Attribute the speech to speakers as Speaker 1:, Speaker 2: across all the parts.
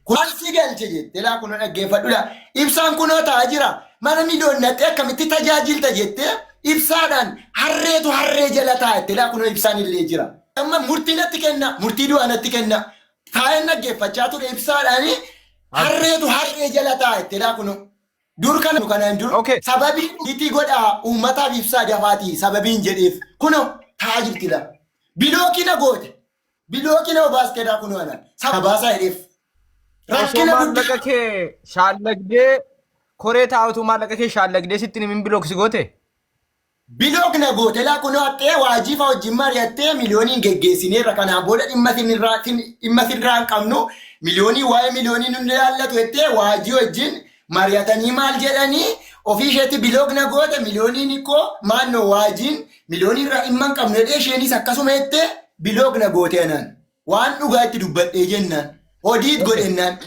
Speaker 1: Kuansi galche jette laa kun dhaggeeffadhuudha. Ibsaan kunoo ta'aa jira. Mana miidhaginaatti akkamitti tajaajilta jette ibsaadhaan harreetu harree jala taa'ette laa kun ibsaan illee jira. Amma murtii natti kenna, murtii du'aa natti kenna. Taa'een dhaggeeffachaa ture ibsaadhaan harreetu harree jala taa'ette laa kun. Dur kanaan dur sababii itti godhaa uummataaf ibsaa dafaati sababiin jedheef kunoo taa'aa jirti laa. Bilookina goote. Bilookina obaaste laa kunoo anaan sabaasaa jedheef.
Speaker 2: Rakkina maallaqa kee shaallagdee koree taa'utu maallaqa kee shaallagdee sitti himin bilooksi goote?
Speaker 1: Bilookna goote laa kunoo hattee waajifa wajjin mari'attee miliyooniin geggeessineerra kanaan booda dhimma sirraa hin qabnu miliyoonii waa'ee miliyoonii nu ilaallatu jettee waajii wajjin mari'atanii maal jedhanii ofii isheetti bilookna goote miliyooniin ikkoo maannoo waajiin miliyoonii irraa dhimma hin qabnu jedhee isheenis akkasuma jettee bilookna goote anaan waan dhugaa itti dubbadhee jennaan. Odiit godhennaan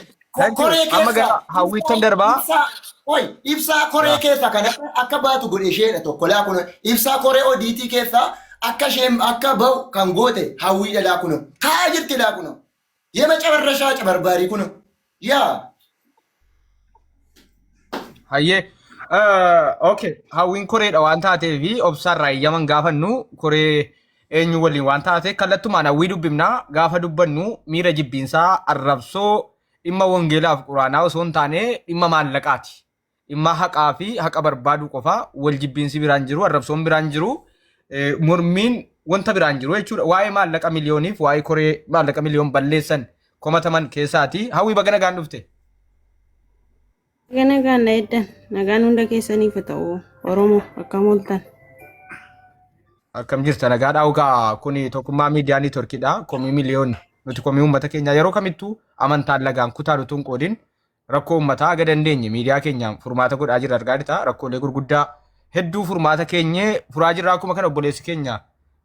Speaker 1: koree
Speaker 2: keessa hawwiitan darbaa
Speaker 1: ibsaa koree keessa kan akka baatu godhe isheedha tokko laa kun ibsaa koree odiitii keessa akka isheen akka bahu kan goote hawwiidha laa kun taa'aa jirti laa kun yema cabarrashaa cabarbaarii kun yaa
Speaker 2: hayyee okay hawwiin koreedha waan taateefi obsaan raayyaman gaafannu koree eenyu waliin waan taate kallattumaan hawwii dubbifnaa gaafa dubbannu miira jibbiinsaa arrabsoo dhimma wangeelaaf quraanaa osoo hin taane dhimma maallaqaati. Dhimma haqaa fi haqa barbaaduu qofa wal jibbiinsi biraan jiru arrabsoon biraan jiru mormiin wanta biraan jiru jechuudha. Waa'ee maallaqa miliyooniif waa'ee koree maallaqa miliyoon balleessan komataman keessaati. Hawwii baga nagaan dhufte.
Speaker 3: Baga nagaan na eddan nagaan hunda keessaniif ta'u Oromoo akkam ooltan.
Speaker 2: Akkam jirta nagaadhaa ugaa kuni tokkummaa miidiyaa niitworkiidha komii miliyoonni nuti komii uummata keenya yeroo kamittuu amantaan lagaan kutaa nutuun qoodin rakkoo uummataa aga dandeenye miidiyaa keenyaan furmaata godhaa jirra argaa jirta rakkoolee gurguddaa hedduu furmaata keenyee furaa jirra akkuma kana obboleessi keenya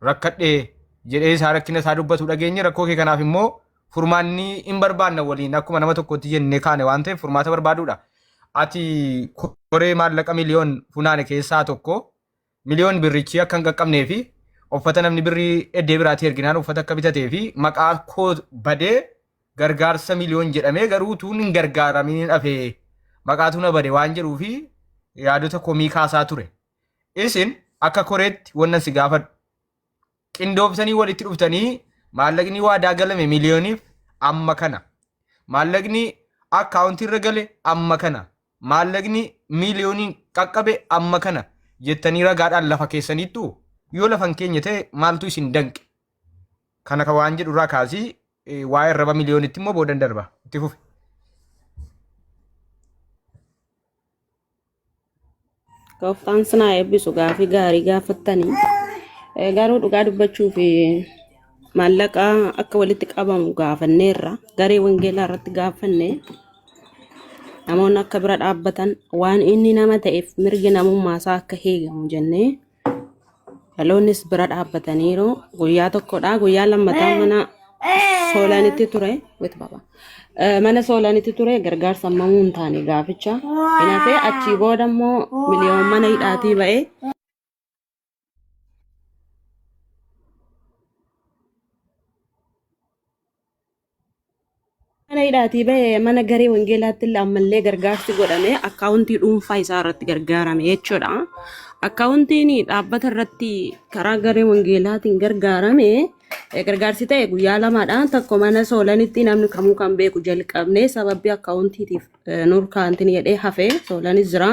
Speaker 2: rakkadhee jedhee isaa rakkina isaa dubbatu dhageenye rakkoo kee kanaaf immoo furmaanni hin barbaanna waliin akkuma nama tokkotti jennee kaane waan ta'eef furmaata barbaaduudha. Ati koree maallaqa miliyoon funaane keessaa tokko miliyoon birrichi akka hin qaqqabnee fi uffata namni birrii eddee biraatii erginaan uffata akka bitatee fi maqaa koo badee gargaarsa miliyoon jedhamee garuu tuun hin gargaaramiin hafee maqaatu na bade waan jedhuu fi yaadota komii kaasaa ture. Isin akka koreetti wannan si gaafadhu. Qindoomsanii walitti dhuftanii maallaqni waadaa galame miliyooniif amma kana. Maallaqni akkaawuntii irra gale amma kana. Maallaqni miliyooniin qaqqabe amma kana. Jettanii ragaadhaan lafa keessaniittu yoo lafan keenya ta'e maaltu isin danqe kana ka waan jedhu irraa kaasii waa'ee raba miliyoonitti immoo boodan darba itti fufi.
Speaker 3: Gooftaan sinaa eebbisu gaafii gaarii gaafattanii garuu dhugaa dubbachuu fi maallaqa akka walitti qabamu gaafanneerra garee wangeelaa irratti gaafanne namoonni akka bira dhaabbatan waan inni nama ta'eef mirgi namummaasaa akka eegamu jennee dhaloonnis bira dhaabbataniiru guyyaa tokkodha guyyaa lammataa mana soolaanitti ture mana soolaanitti ture gargaarsa ammamuu hin taane gaaficha hinafee achii booda immoo miliyoon mana hidhaatii ba'ee mana hidhaatii ba'ee mana garee wangeelaatti illee ammallee gargaarsi godhame akkaawuntii dhuunfaa isaa irratti gargaarame jechuudha. Akkaawuntiin dhaabbata irratti karaa garee wangeelaatiin gargaarame gargaarsi ta'e guyyaa lamaadha. Tokko mana soolanitti namni kamuu kan beeku jalqabne sababii akkaawuntiitiif nurkaantiin jedhee hafe soolanis jira.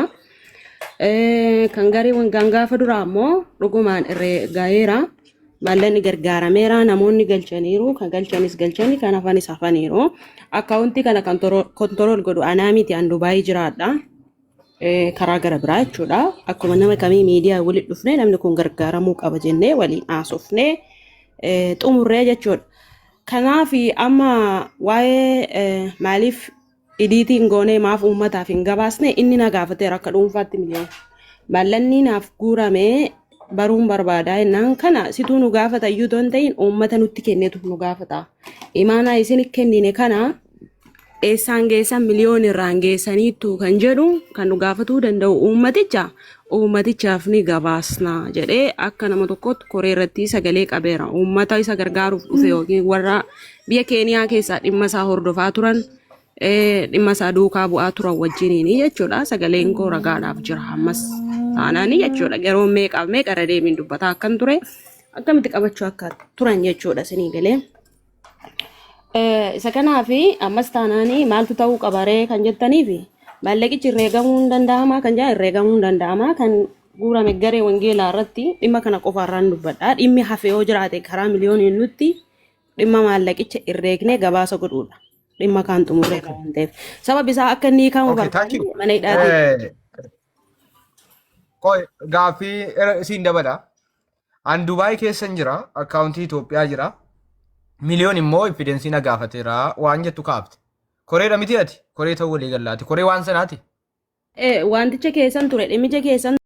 Speaker 3: Kan garee wangaan gaafa duraa immoo dhugumaan irree gaheera. Maallaqni gargaarameera namoonni galchaniiru kan galchanis galchanii kan hafanis hafaniiru akkaawuntii kana kan kontirool godhu anaa miti an Dubaayii jiraadha karaa gara biraa jechuudha akkuma nama kamii miidiyaa walitti dhufnee namni kun gargaaramuu qaba jennee waliin haasofnee xumurree jechuudha. Kanaaf amma waa'ee maaliif idiitiin goonee maaf uummataaf hin gabaasne inni na gaafateera akka dhuunfaatti miliyoon maallaqni naaf guuramee baruun barbaadaa jennaan kana situu nu gaafata iyyuu toon ta'in uummata nutti kenneetu nu gaafata. Imaanaa isin kennine kana eessaan geessan miliyoon irraan geessaniittu kan jedhu kan nu gaafatuu danda'u uummatichaaf ni gabaasna jedhee akka nama tokkotti koree irratti sagalee qabeera. Uummata isa gargaaruuf dhufe yookiin warra biyya Keeniyaa keessaa dhimma isaa hordofaa turan dhimma isaa duukaa bu'aa turan wajjiniini jechuudha. Sagaleen koo ragaadhaaf jira ammas taanaani jechuudha. Yeroo meeqaaf meeqa irra deebiin dubbataa akkan ture akkamitti qabachuu akka turan jechuudha sinii galee. Isa kanaafi ammas taanaani maaltu ta'uu qabaree kan jettaniifi maallaqichi herreegamuu hin danda'ama kan jedhan herreegamuu hin danda'ama kan guurame garee wangeelaa irratti dhimma kana qofaarraan dubbadha. Dhimmi hafee yoo jiraate karaa miliyooniin nutti dhimma maallaqicha herreegnee gabaasa godhuudha. Dhimma kan xumuree kan ta'eef sababni isaa akka inni hiikamu barbaadu mana hidhaati.
Speaker 2: Gaaffii siin dabala. An Dubaay keessan jira, akkaawuntii Itoophiyaa jira. Miliyoon immoo evidensi na gaafateera waan jettu kaafte. Koreedha miti ati? Koree ta'uu walii gallaati. Koree waan sanaati?
Speaker 3: Wanticha keessan ture dhimmicha keessan